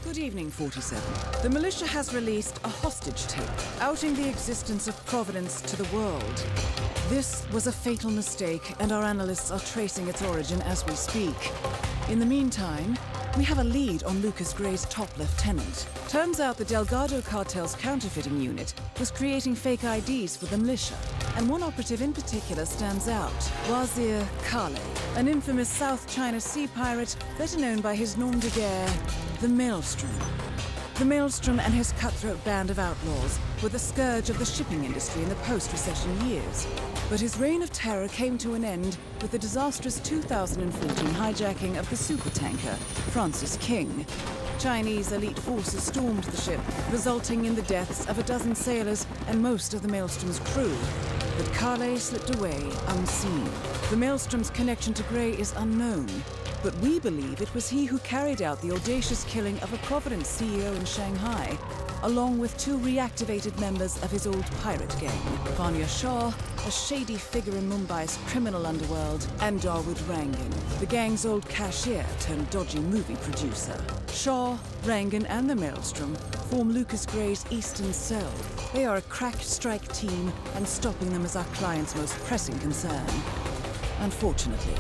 Good evening, 47. The militia has released a hostage tape, outing the existence of Providence to the world. This was a fatal mistake, and our analysts are tracing its origin as we speak. In the meantime, we have a lead on Lucas Gray's top lieutenant. Turns out the Delgado cartel's counterfeiting unit was creating fake IDs for the militia, and one operative in particular stands out, Wazir Kale, an infamous South China Sea pirate better known by his nom de guerre, the Maelstrom. The Maelstrom and his cutthroat band of outlaws were the scourge of the shipping industry in the post-recession years. But his reign of terror came to an end with the disastrous 2014 hijacking of the supertanker Francis King. Chinese elite forces stormed the ship, resulting in the deaths of a dozen sailors and most of the Maelstrom's crew. But Kale slipped away unseen. The Maelstrom's connection to Gray is unknown, but we believe it was he who carried out the audacious killing of a Providence CEO in Shanghai, along with two reactivated members of his old pirate gang, Vanya Shah, a shady figure in Mumbai's criminal underworld, and Dawood Rangan, the gang's old cashier turned dodgy movie producer. Shah, Rangan, and the Maelstrom form Lucas Gray's Eastern Cell. They are a crack strike team, and stopping them is our client's most pressing concern. Unfortunately,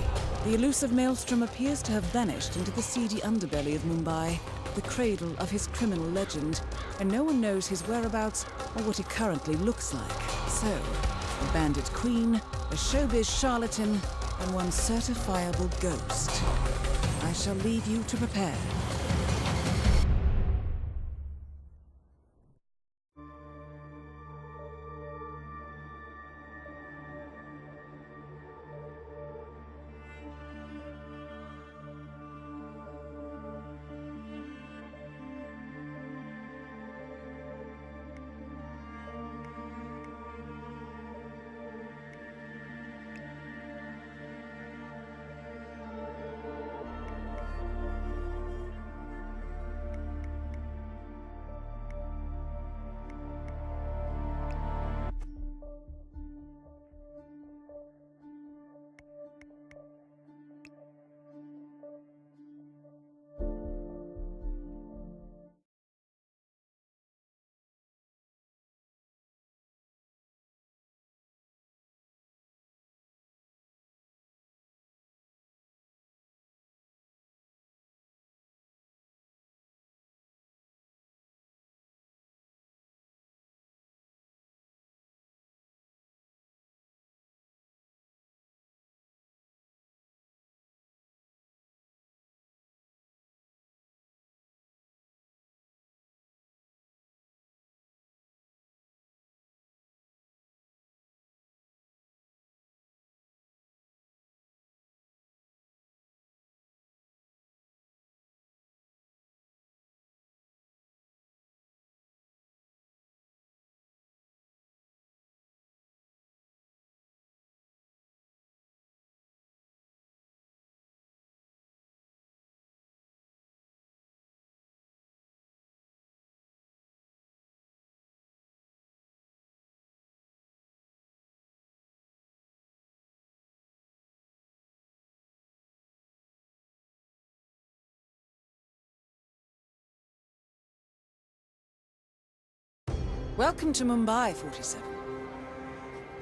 the elusive Maelstrom appears to have vanished into the seedy underbelly of Mumbai, the cradle of his criminal legend, and no one knows his whereabouts or what he currently looks like. So, a bandit queen, a showbiz charlatan, and one certifiable ghost. I shall leave you to prepare. Welcome to Mumbai, 47.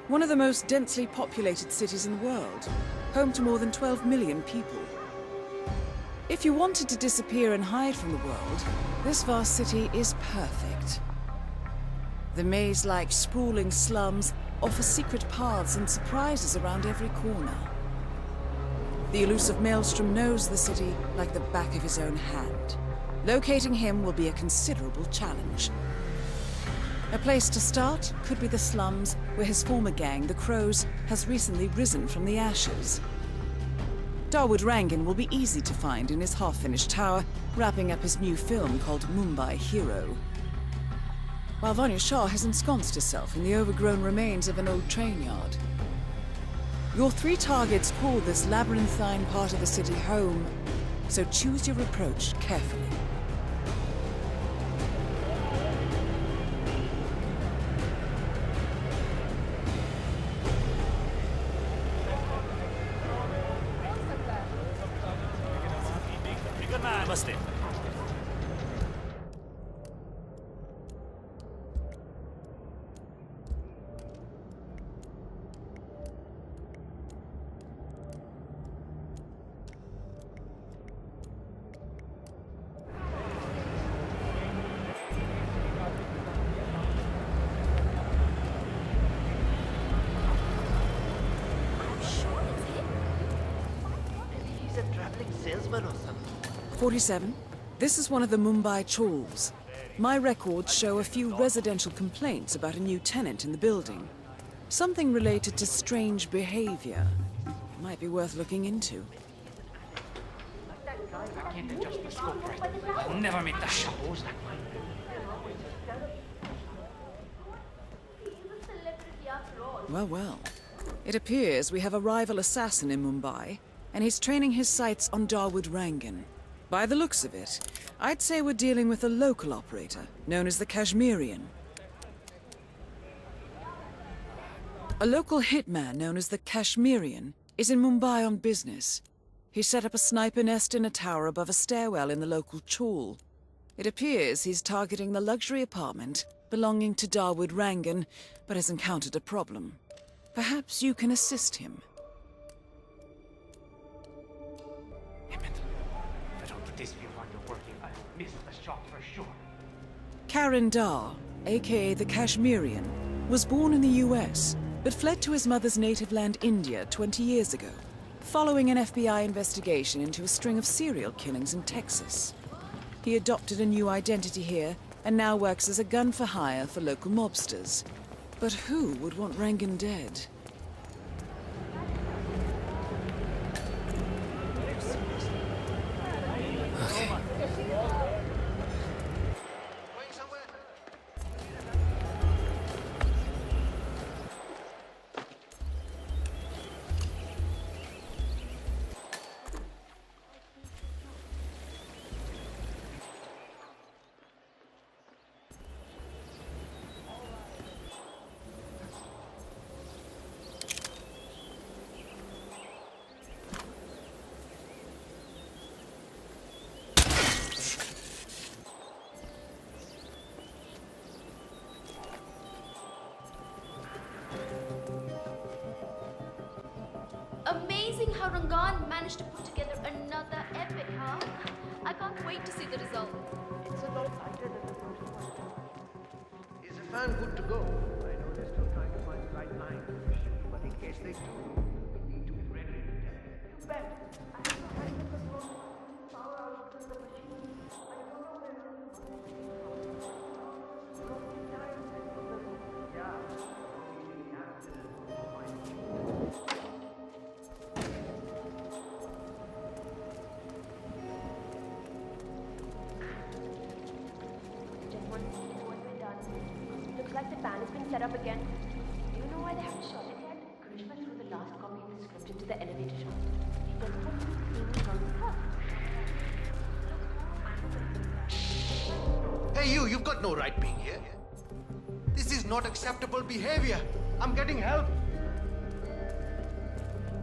One of the most densely populated cities in the world, home to more than 12 million people. If you wanted to disappear and hide from the world, this vast city is perfect. The maze-like sprawling slums offer secret paths and surprises around every corner. The elusive Maelstrom knows the city like the back of his own hand. Locating him will be a considerable challenge. A place to start could be the slums, where his former gang, the Crows, has recently risen from the ashes. Dawood Rangan will be easy to find in his half-finished tower, wrapping up his new film called Mumbai Hero. While Vanya Shah has ensconced herself in the overgrown remains of an old train yard. Your three targets call this labyrinthine part of the city home, so choose your approach carefully. Namaste. 47. This is one of the Mumbai chawls. My records show a few residential complaints about a new tenant in the building. Something related to strange behavior. Might be worth looking into. I can't adjust the scope right. I'll never make the shows. Well, well. It appears we have a rival assassin in Mumbai, and he's training his sights on Dawood Rangan. By the looks of it, I'd say we're dealing with a local operator, known as the Kashmirian. A local hitman known as the Kashmirian is in Mumbai on business. He set up a sniper nest in a tower above a stairwell in the local chawl. It appears he's targeting the luxury apartment belonging to Dawood Rangan, but has encountered a problem. Perhaps you can assist him. Damn it. If I don't put this view under working, I'll miss the shot for sure. Karan Dar, aka the Kashmirian, was born in the US, but fled to his mother's native land India 20 years ago, following an FBI investigation into a string of serial killings in Texas. He adopted a new identity here and now works as a gun for hire for local mobsters. But who would want Rangan dead? Okay. Amazing how Rangan managed to put together another epic, huh? I can't wait to see the result. It's a lot tighter than the first one. Is the fan good to go? I know they're still trying to find the right line, but in case they do, we need to be ready. You bet. I have no idea the power out of the machine. I don't know where Looks like the pan has been set up again. Do you know why they haven't shot it yet? Krishna threw the last copy of the script into the elevator shaft. He doesn't want to see me on the cuff. Hey you've got no right being here. This is not acceptable behavior. I'm getting help.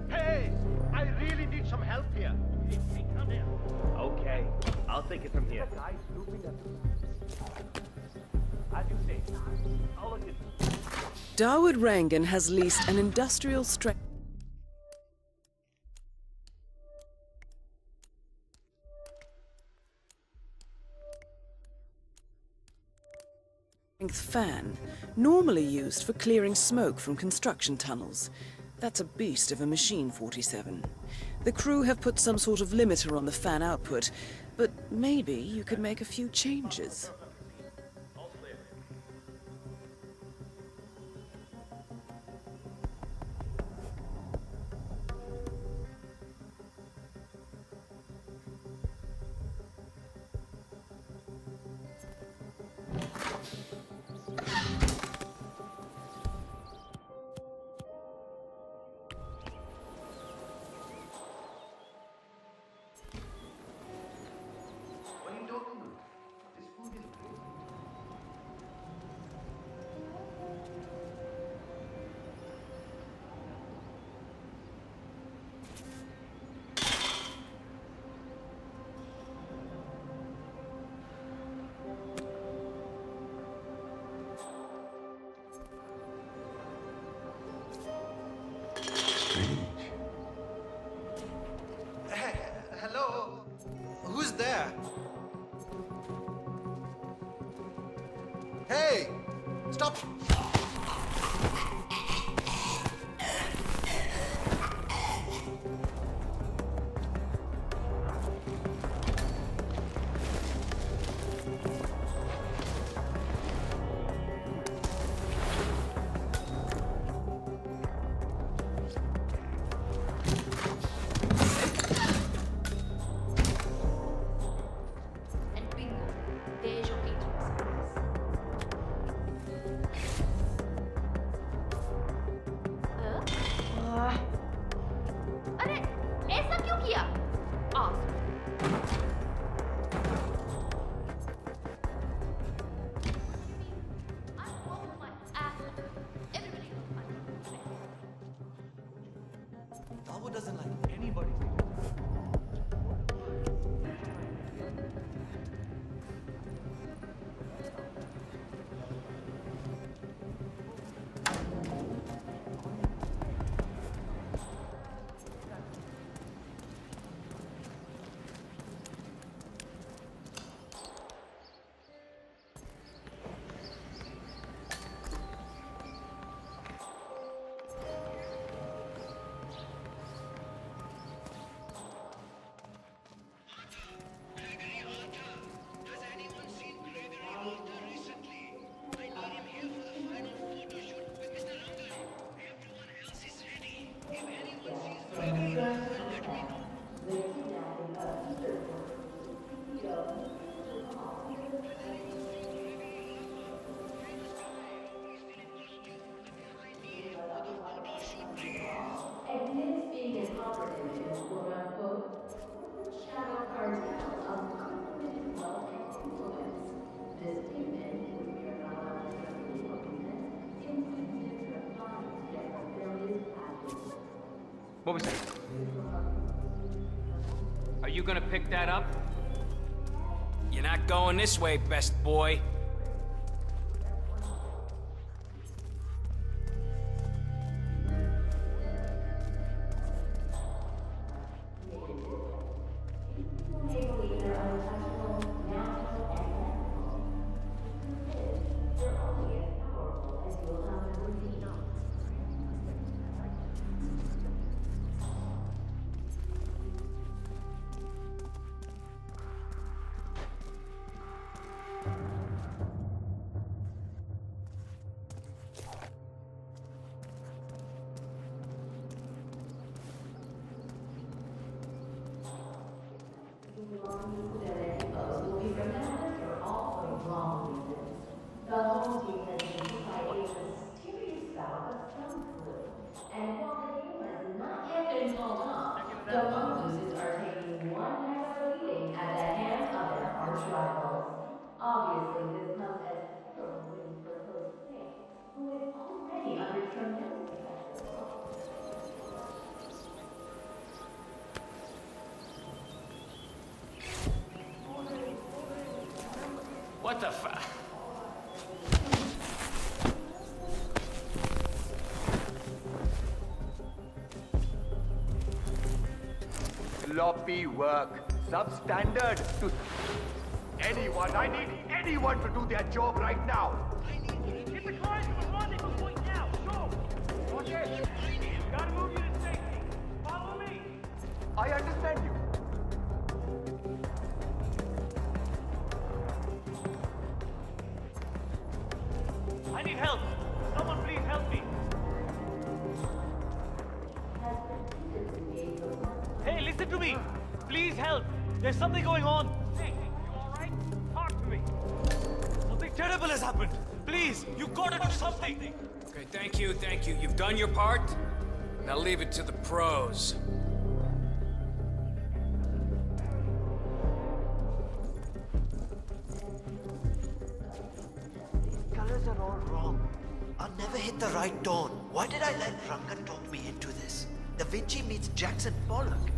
Hey, I really need some help here. Hey, come here. Okay, I'll take it from here. Guys looping at As you say, I'll look into it. Dawood Rangan has leased an industrial strength fan, normally used for clearing smoke from construction tunnels. That's a beast of a machine, 47. The crew have put some sort of limiter on the fan output, but maybe you could make a few changes. Hello? Who's there? Hey! Stop! What was that? Are you gonna pick that up? You're not going this way, best boy. The mongooses are taking one heck of a beating at the hands of their arch rivals. Obviously, this comes as terrible news for Host Nick, who is already under tremendous pressure. What the f... Sloppy work. Substandard to anyone. I need anyone to do their job right now. Get the car into a rendezvous point now! Go! Roger! Gotta move you to safety! Follow me! I understand you. I need help! Someone please help me! Hey, listen to me! Please help! There's something going on! Hey, you alright? Talk to me! Something terrible has happened! Please, you gotta do something! Okay, thank you, thank you. You've done your part. Now leave it to the pros. Colors are all wrong. I'll never hit the right tone. Why did I let Rangan talk me into this? Da Vinci meets Jackson Bullock.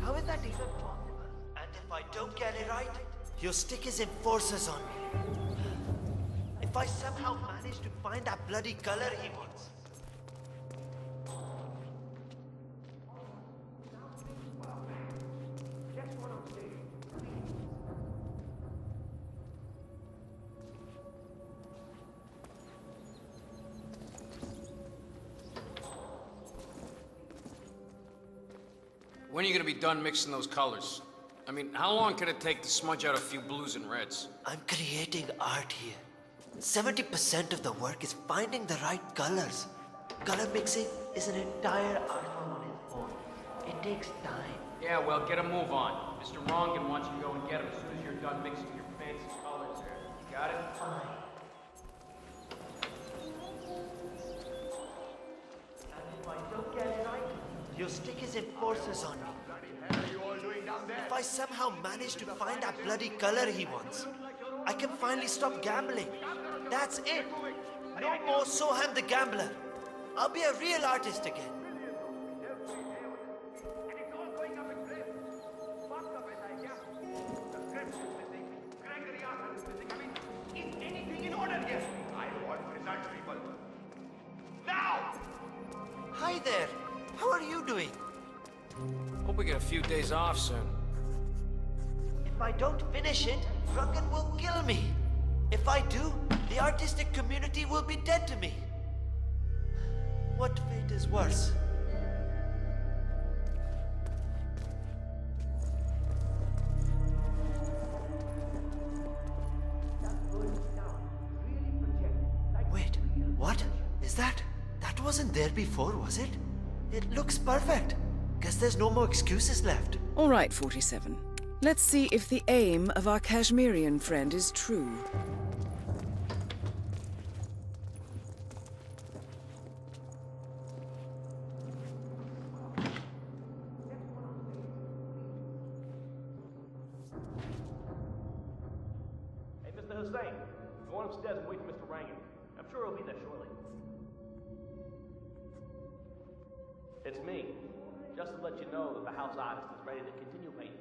How is that even possible? And if I don't get it right, he'll stick his enforcers on me. If I somehow manage to find that bloody color he wants. When are you gonna be done mixing those colors? I mean, how long can it take to smudge out a few blues and reds? I'm creating art here. 70% of the work is finding the right colors. Color mixing is an entire art form on its own. It takes time. Yeah, well, get a move on. Mr. Rongan wants you to go and get him as soon as you're done mixing your fancy colors there. Got it? Fine. And if I don't get it right, he'll stick his enforcers on me. If I somehow manage to find that bloody color he wants, I can finally stop gambling. That's it. No more Soham the gambler. I'll be a real artist again. Is anything in order here? I want results, people. Now! Hi there. How are you doing? Hope we get a few days off soon. If I don't finish it, Rangan will kill me. If I do, the artistic community will be dead to me. What fate is worse? Wait, what? Is that? That wasn't there before, was it? It looks perfect. Guess there's no more excuses left. All right, 47. Let's see if the aim of our Kashmirian friend is true. Hey, Mr. Hussain, go on upstairs and wait for Mr. Rangan. I'm sure he'll be there shortly. It's me. Just to let you know that the house artist is ready to continue painting.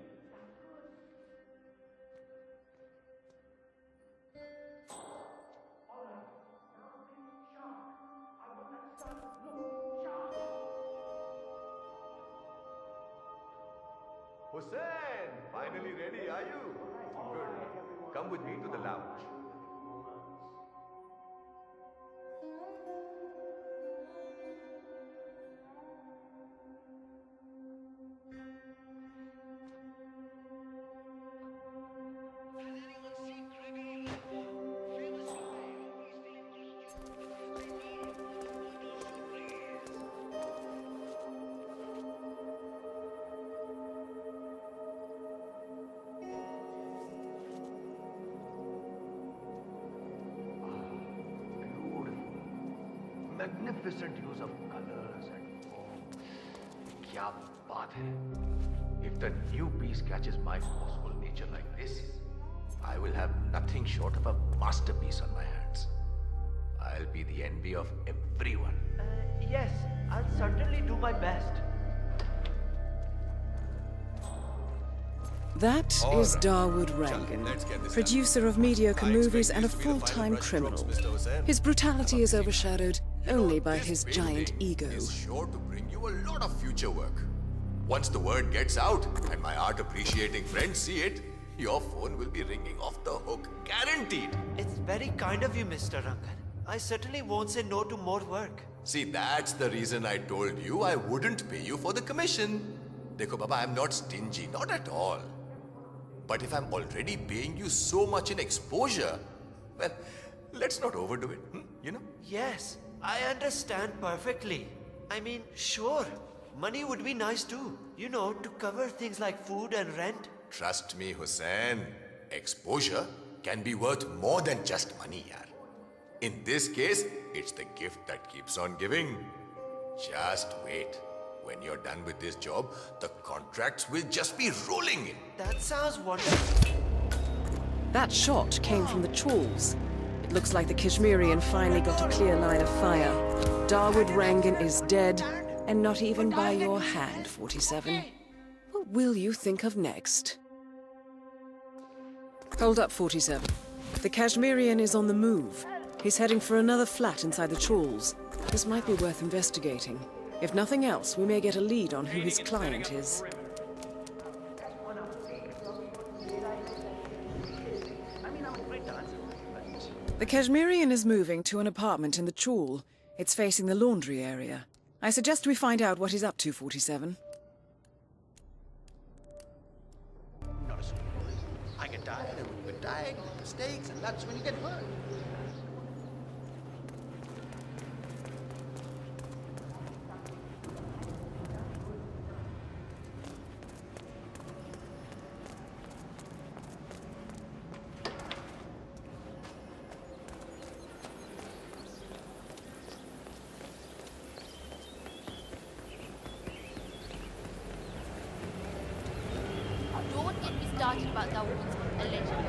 Hussein, finally ready, are you? Good. Come with me to the lounge. Magnificent use of colors and form. Kya baat hai. If the new piece catches my forceful nature like this, I will have nothing short of a masterpiece on my hands. I'll be the envy of everyone. Yes, I'll certainly do my best. That is Dawood Rangan, producer of mediocre movies and a full-time criminal. His brutality is overshadowed only by his giant ego. Is sure to bring you a lot of future work. Once the word gets out and my art-appreciating friends see it, your phone will be ringing off the hook, guaranteed. It's very kind of you, Mr. Rangan. I certainly won't say no to more work. See, that's the reason I told you I wouldn't pay you for the commission. Dekho Baba, I'm not stingy, not at all. But if I'm already paying you so much in exposure, well, let's not overdo it, you know? Yes, I understand perfectly. I mean, sure, money would be nice too. You know, to cover things like food and rent. Trust me, Hussein. Exposure can be worth more than just money, yaar. In this case, it's the gift that keeps on giving. Just wait. When you're done with this job, the contracts will just be rolling in. That sounds wonderful. That shot came from the chawls. It looks like the Kashmirian finally got a clear line of fire. Dawood Rangan is dead, and not even by your hand, 47. What will you think of next? Hold up, 47. The Kashmirian is on the move. He's heading for another flat inside the chawls. This might be worth investigating. If nothing else, we may get a lead on who his client is. The Kashmirian is moving to an apartment in the chawl. It's facing the laundry area. I suggest we find out what he's up to, 47. Not a super. I get tired, and when you get tired, you make mistakes, and that's when you get hurt. Don't get me started about that woman's allegedly.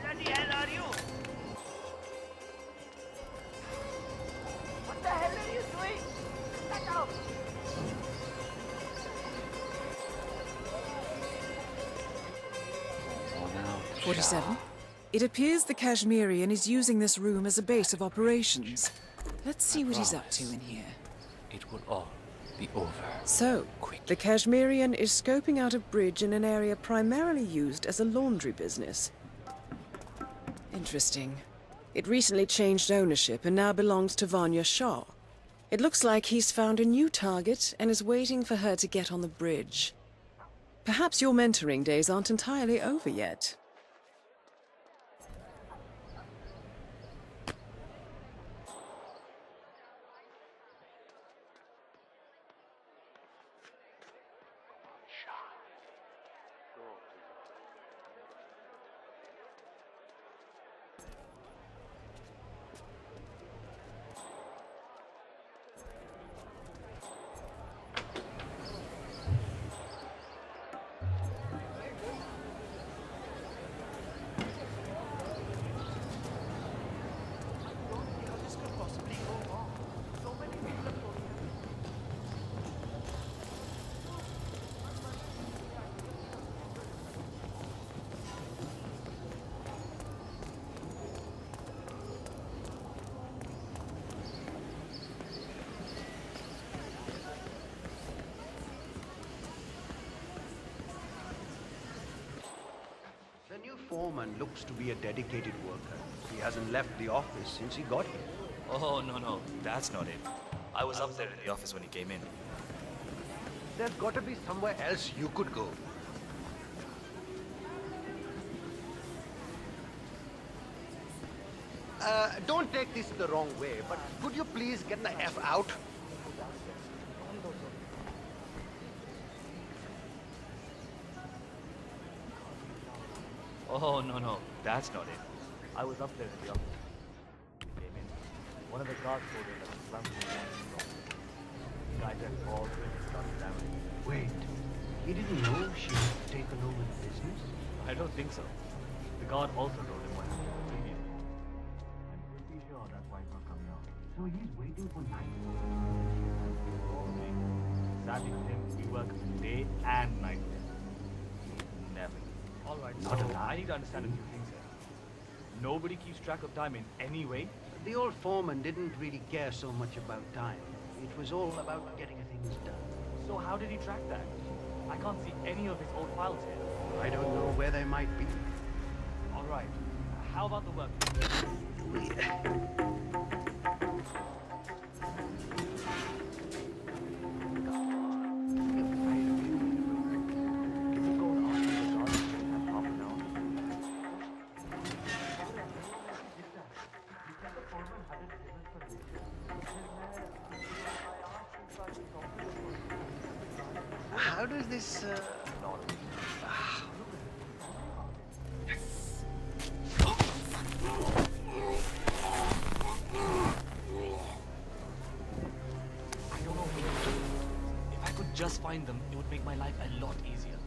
Bloody hell are you? What the hell are you doing? Get out! 47. It appears the Kashmirian is using this room as a base of operations. Let's see what he's up to in here. It will all be over. So, the Kashmirian is scoping out a bridge in an area primarily used as a laundry business. Interesting. It recently changed ownership and now belongs to Vanya Shah. It looks like he's found a new target and is waiting for her to get on the bridge. Perhaps your mentoring days aren't entirely over yet. The new foreman looks to be a dedicated worker. He hasn't left the office since he got here. Oh, no, that's not it. I was up there in the office when he came in. There's got to be somewhere else you could go. Don't take this the wrong way, but could you please get the F out? Oh, no, that's not it. I was up there in the office when he came in. One of the guards told him that the slums were wrong. The guy just called when he started damaging. Wait, he didn't know she had taken over the business? I don't think so. The guard also told him what happened to the previous. I'm pretty sure that's why he's not coming out. So he's waiting for night. Probably. Sadly for him, he works day and night. Never. All right, Not so allowed. I need to understand a few things here. Nobody keeps track of time in any way. The old foreman didn't really care so much about time. It was all about getting things done. So how did he track that? I can't see any of his old files here. I don't know where they might be. All right. How about the work? How does this, I don't know what to do. If I could just find them, it would make my life a lot easier.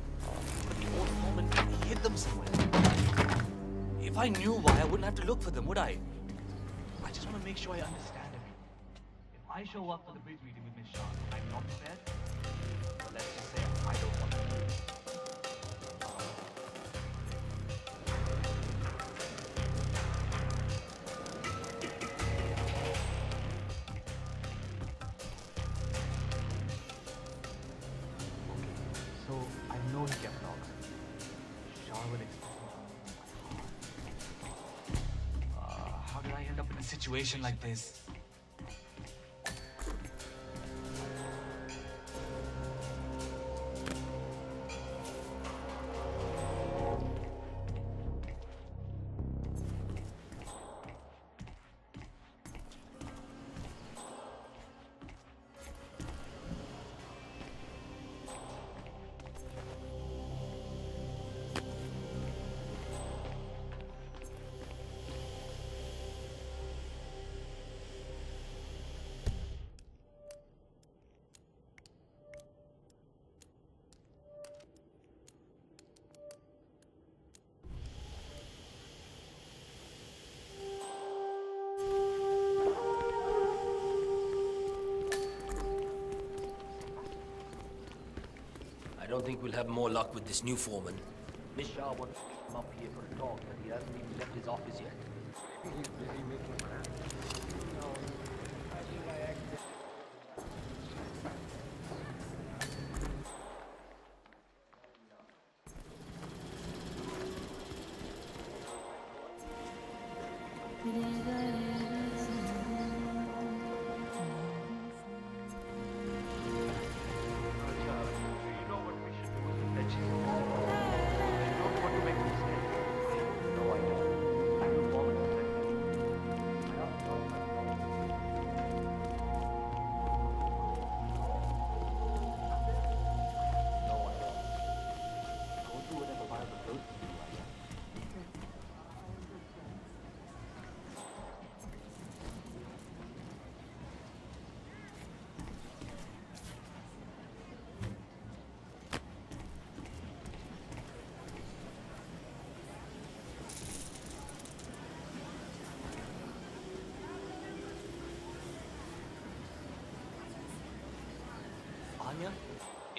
The old foreman hid them somewhere. If I knew why, I wouldn't have to look for them, would I? I just want to make sure I understand everything. If I show up for the bridge meeting with Miss Shah, I'm not prepared. But let's just say I don't want to. So I know he kept logs. Shah will explain. How did I end up in a situation like this? I don't think we'll have more luck with this new foreman. Miss Shah wants to come up here for a talk, but he hasn't even left his office yet. he's busy making plans.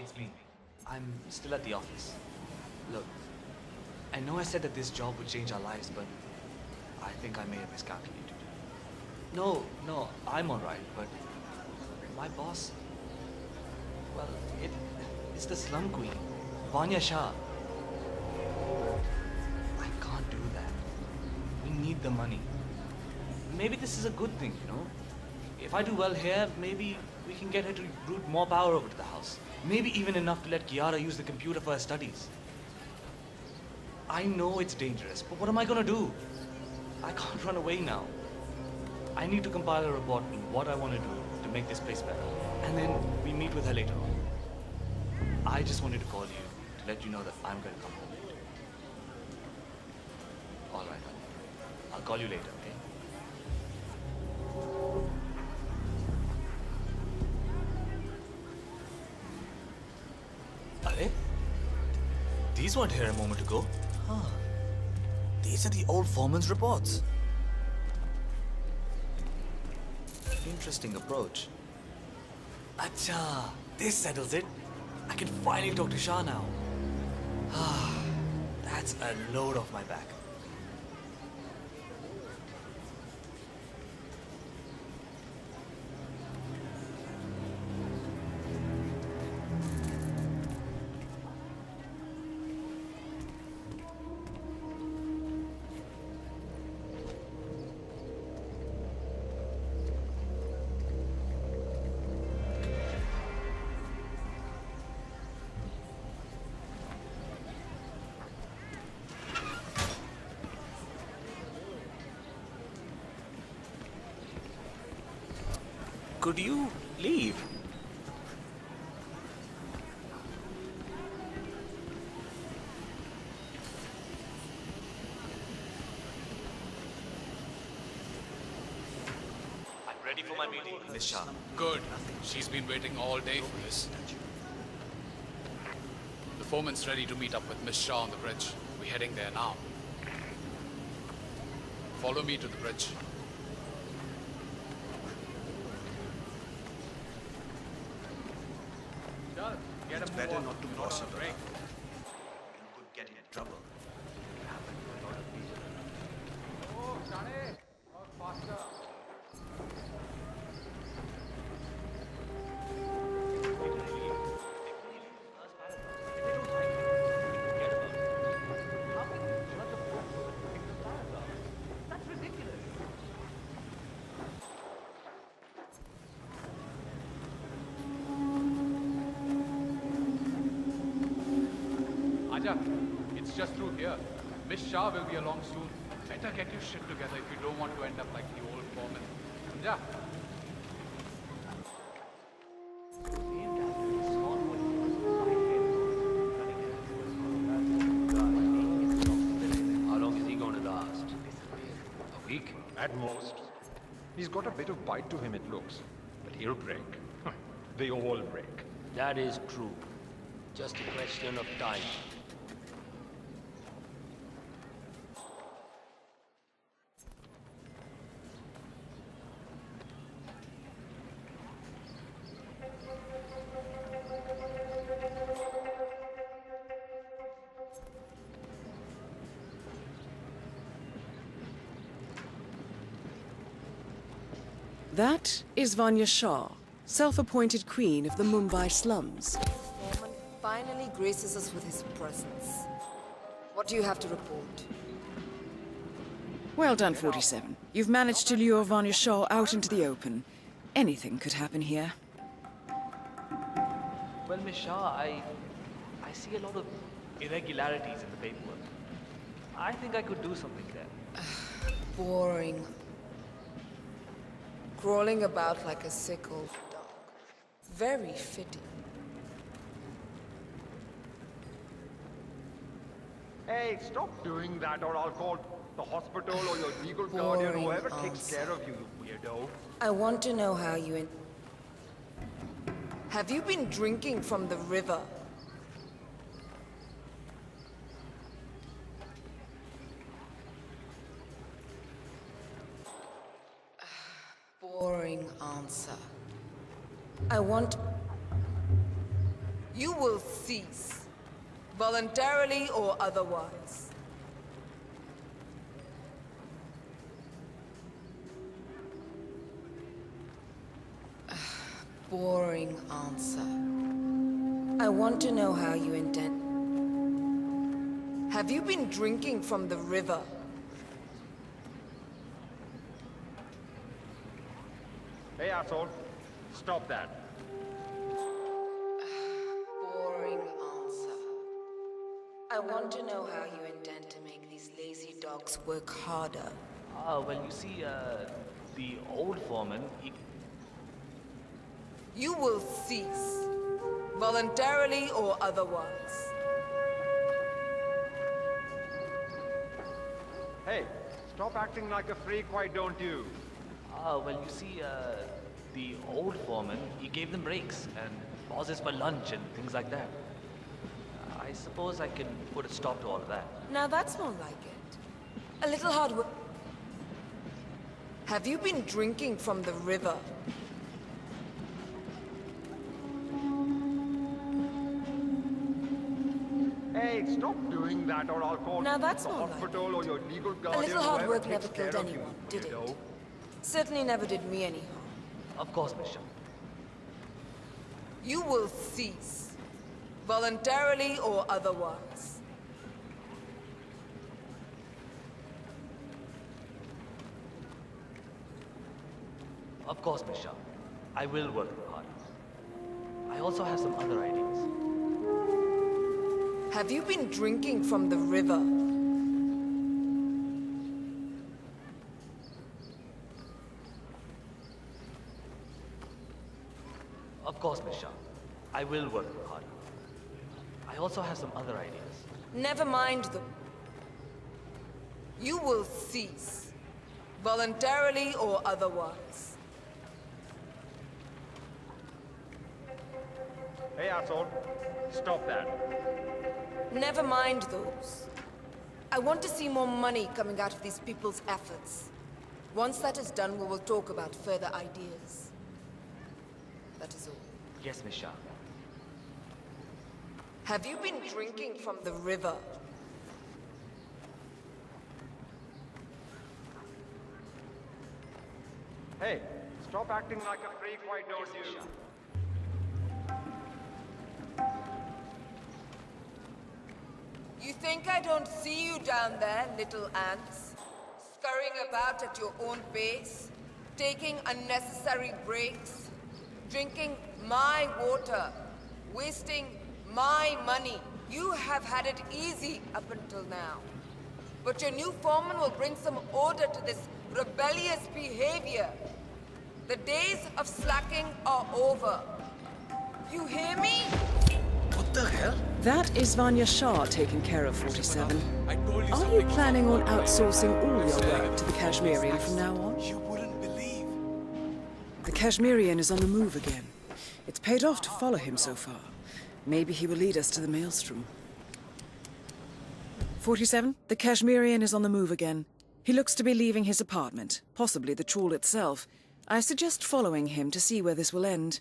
It's me. I'm still at the office. Look, I know I said that this job would change our lives, but I think I may have miscalculated. No, I'm alright, but my boss, well, it's the slum queen, Vanya Shah. I can't do that. We need the money. Maybe this is a good thing, you know? If I do well here, maybe we can get her to root more power over to the house. Maybe even enough to let Kiara use the computer for her studies. I know it's dangerous, but what am I gonna do? I can't run away now. I need to compile a report on what I want to do to make this place better. And then we meet with her later on. I just wanted to call you to let you know that I'm going to come home late. All right, honey. I'll call you later, okay? Are these weren't here a moment ago. Huh. These are the old foreman's reports. Interesting approach. Acha, this settles it. I can finally talk to Shah now. That's a load off my back. Could you leave? I'm ready for my meeting, Miss Shah. Good. She's been waiting all day for this. The foreman's ready to meet up with Miss Shah on the bridge. We're heading there now. Follow me to the bridge. It's better not to gossip about it. You could get in trouble. It happened to a lot of people. Oh, Shane! Or faster! Aja, it's just through here. Miss Shah will be along soon. Better get your shit together if you don't want to end up like the old foreman. Samjha? How long is he going to last? A week? At most. He's got a bit of bite to him, it looks. But he'll break. They all break. That is true. Just a question of time. That is Vanya Shah, self-appointed queen of the Mumbai slums. Foreman finally graces us with his presence. What do you have to report? Well done, 47. You've managed to lure Vanya Shah out into the open. Anything could happen here. Well, Miss Shah, I see a lot of irregularities in the paperwork. I think I could do something there. Boring. Crawling about like a sick old dog. Very fitting. Hey, stop doing that or I'll call the hospital or your legal guardian, Boring whoever takes answer. care of you, you weirdo. I want to know how you Have you been drinking from the river? Boring answer. I want... You will cease, voluntarily or otherwise. Boring answer. I want to know how you intend. Have you been drinking from the river? Hey, asshole. Stop that. Boring answer. I want to know how you intend to make these lazy dogs work harder. Well, you see, the old foreman, You will cease, voluntarily or otherwise. Hey, stop acting like a freak, why don't you? Well, you see, the old foreman, he gave them breaks and pauses for lunch and things like that. I suppose I can put a stop to all of that. Now that's more like it. A little hard work. Have you been drinking from the river? Hey, stop doing that or I'll call Now that's the more like hospital or your legal A guardian. little hard whoever work takes never care killed of you, anyone, did it? weirdo. Certainly never did me any harm. Of course, Miss Shaw. You will cease, voluntarily or otherwise. Of course, Miss Shaw. I will work hard. I also have some other ideas. Have you been drinking from the river? Of course, Miss Shaw. I will work hard. I also have some other ideas. Never mind them. You will cease, voluntarily or otherwise. Hey, asshole. Stop that. Never mind those. I want to see more money coming out of these people's efforts. Once that is done, we will talk about further ideas. That is all. Yes, Miss Shaw. Have you been drinking from the river? Hey, stop acting like a freak, why don't you? You think I don't see you down there, little ants? Scurrying about at your own pace? Taking unnecessary breaks? Drinking my water? Wasting my money? You have had it easy up until now. But your new foreman will bring some order to this rebellious behavior. The days of slacking are over. You hear me? What the hell? That is Vanya Shah taking care of 47. Are you planning on outsourcing all your work to the Kashmirian from now on? You wouldn't believe. The Kashmirian is on the move again. It's paid off to follow him so far. Maybe he will lead us to the maelstrom. 47, the Kashmirian is on the move again. He looks to be leaving his apartment, possibly the trawl itself. I suggest following him to see where this will end.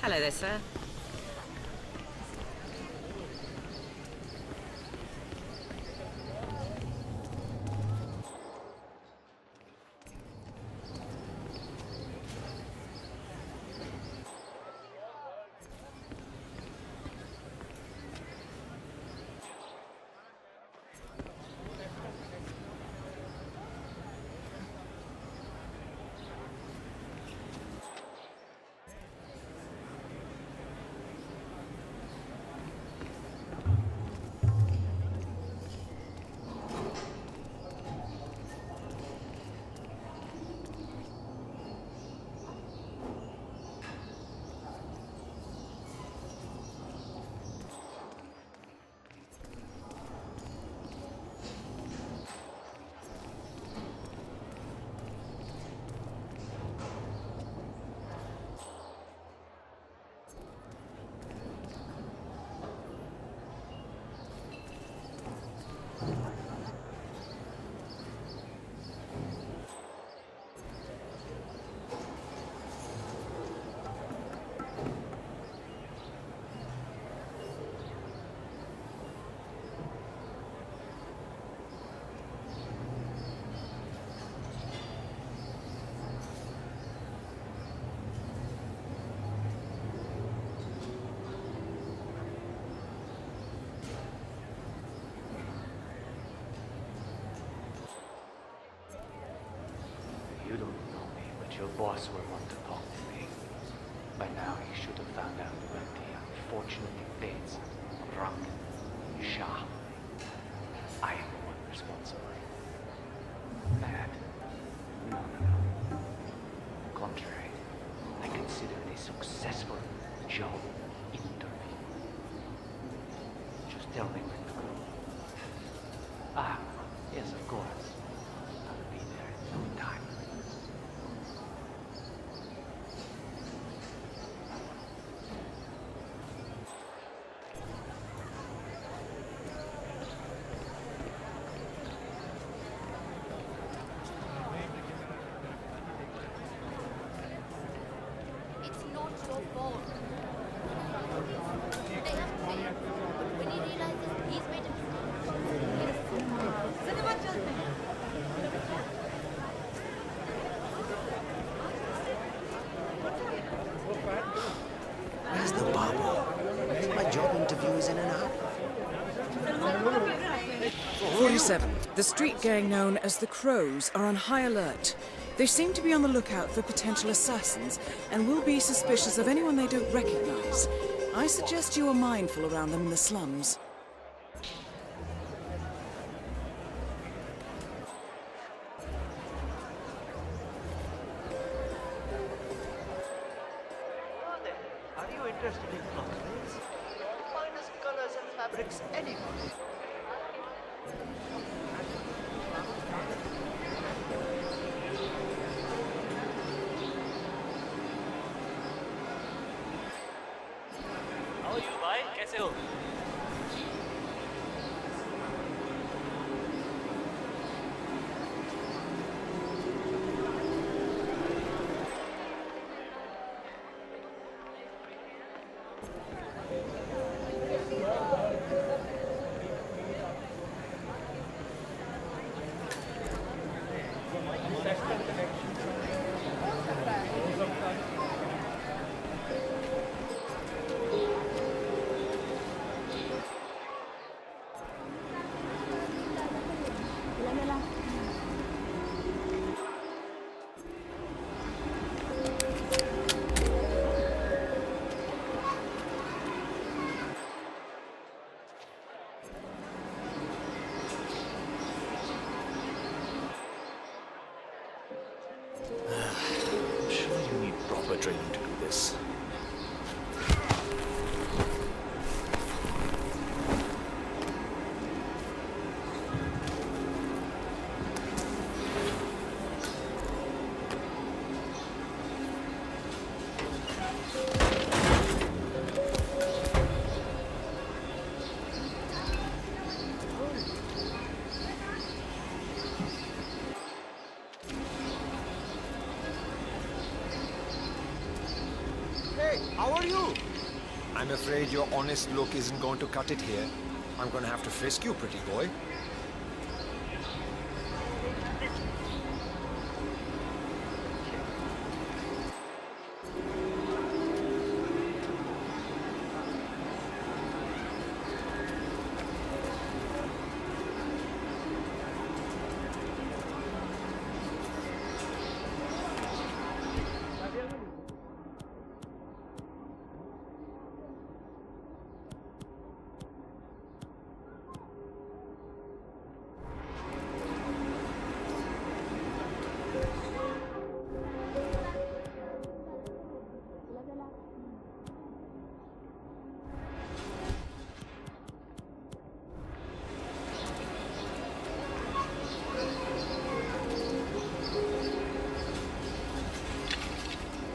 Hello there, sir. your boss will want to talk to me. By now, he should have found out about the unfortunate fates of Rangan and Shah. I am the one responsible. Bad? No. On the contrary, I consider it a successful job interview. Just tell me when to go. Ah, yes, of course. I'll be there in no time. It's not your fault. They have failed. But when he realizes he's made a Where's the barber? My job interview is in an hour. 47. The street gang known as the Crows are on high alert. They seem to be on the lookout for potential assassins and will be suspicious of anyone they don't recognize. I suggest you are mindful around them in the slums. Oh, there. Are you interested in clothes? Finest colors and fabrics anywhere. How are you, bhai? कैसे हो? I'm sure you need proper training to do this. Hey, how are you? I'm afraid your honest look isn't going to cut it here. I'm going to have to frisk you, pretty boy.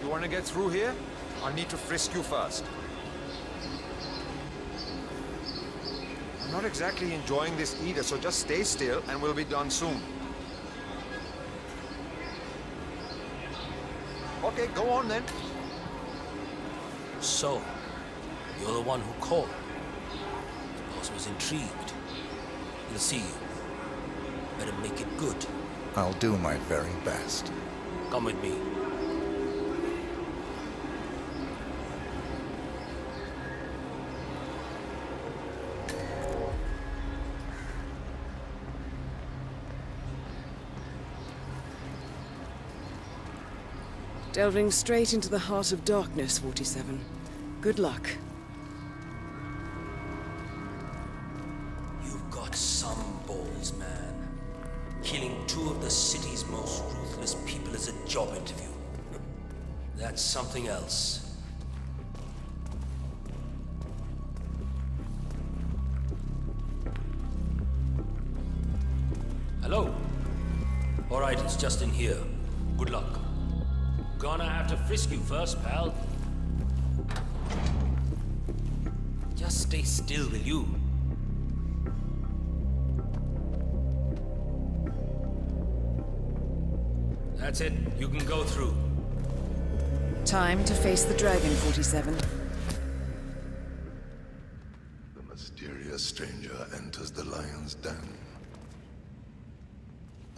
You want to get through here? I'll need to frisk you first. I'm not exactly enjoying this either, so just stay still and we'll be done soon. Okay, go on then. So, you're the one who called. Boss was intrigued. We'll see you. Better make it good. I'll do my very best. Come with me. Delving straight into the heart of darkness, 47. Good luck. You've got some balls, man. Killing two of the city's most ruthless people is a job interview. That's something else. Hello? All right, it's just in here. Good luck. Gonna have to frisk you first, pal. Just stay still, will you? That's it. You can go through. Time to face the dragon, 47. The mysterious stranger enters the lion's den.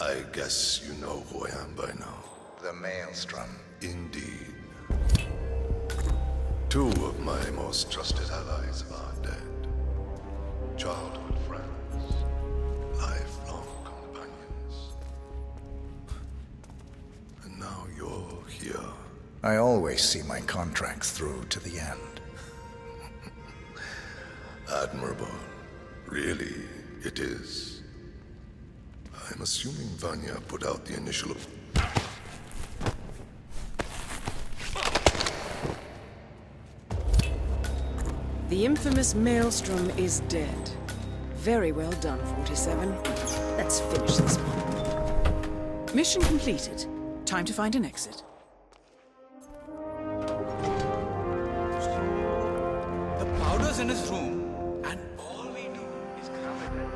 I guess you know who I am by now. The Maelstrom. Indeed. Two of my most trusted allies are dead. Childhood friends. Lifelong companions. And now you're here. I always see my contracts through to the end. Admirable. Really, it is. I'm assuming Vanya put out the initial... The infamous Maelstrom is dead. Very well done, 47. Let's finish this one. Mission completed. Time to find an exit. The powder's in his room, and all we do is grab it.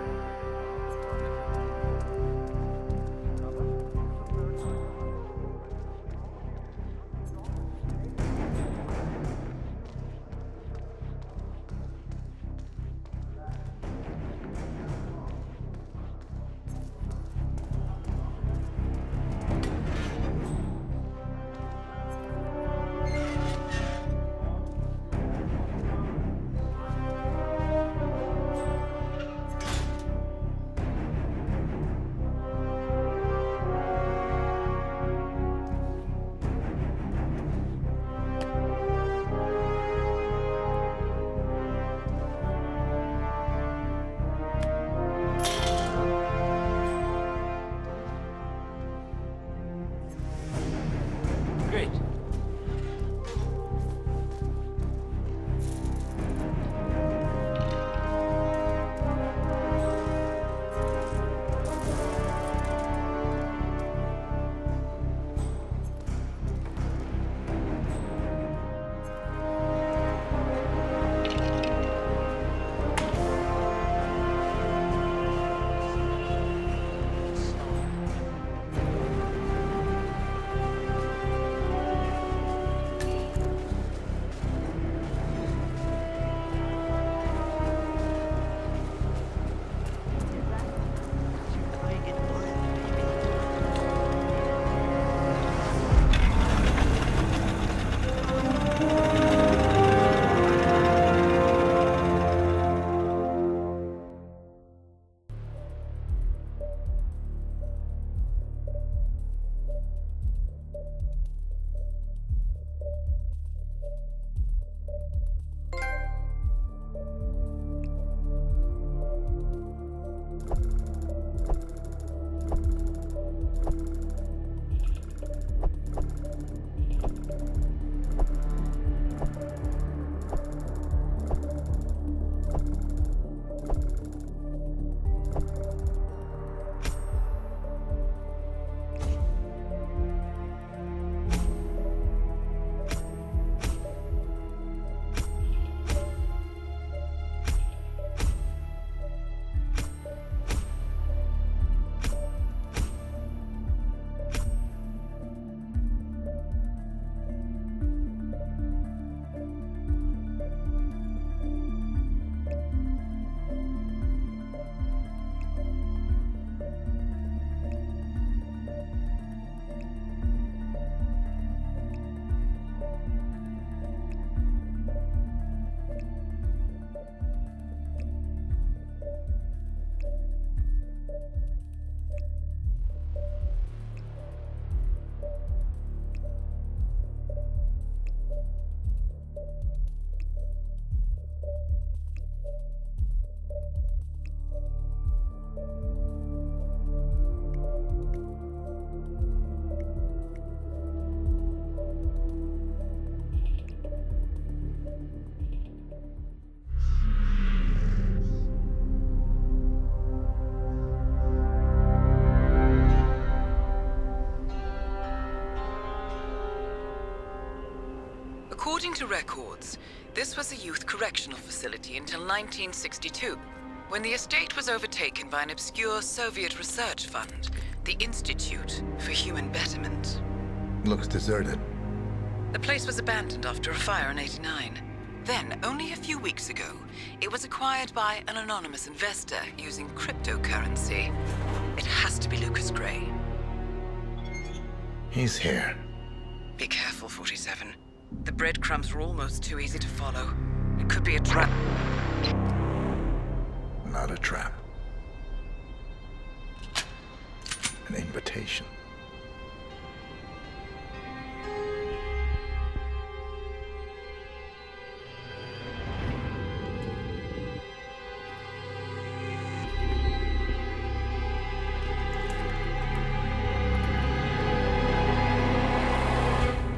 Great. According to records, this was a youth correctional facility until 1962, when the estate was overtaken by an obscure Soviet research fund, the Institute for Human Betterment. Looks deserted. The place was abandoned after a fire in '89. Then, only a few weeks ago, it was acquired by an anonymous investor using cryptocurrency. It has to be Lucas Gray. He's here. Be careful, 47. The breadcrumbs were almost too easy to follow. It could be a trap. Not a trap. An invitation.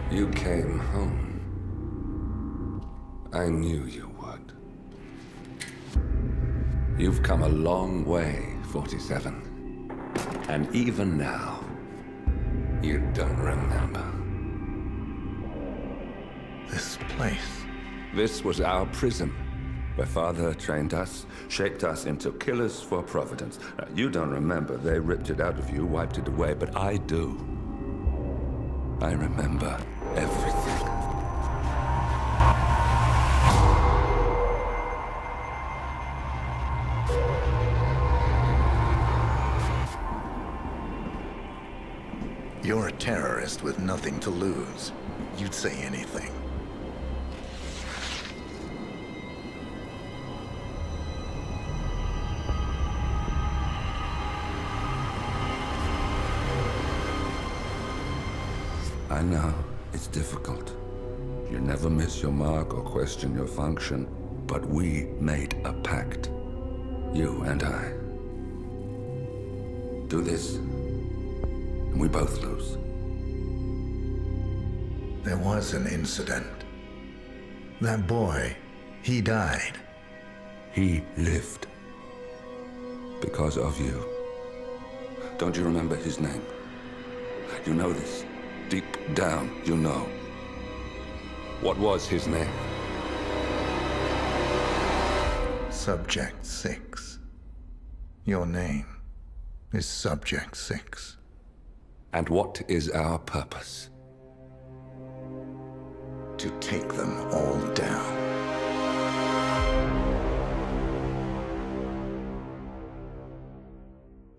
You came home. I knew you would. You've come a long way, 47. And even now, you don't remember. This place. This was our prison, where Father trained us, shaped us into killers for Providence. Now, you don't remember. They ripped it out of you, wiped it away, but I do. I remember everything. You're a terrorist with nothing to lose. You'd say anything. I know, it's difficult. You never miss your mark or question your function, but we made a pact. You and I. Do this, and we both lose. There was an incident. That boy, he died. He lived. Because of you. Don't you remember his name? You know this. Deep down, you know. What was his name? Subject 6. Your name is Subject 6. And what is our purpose? To take them all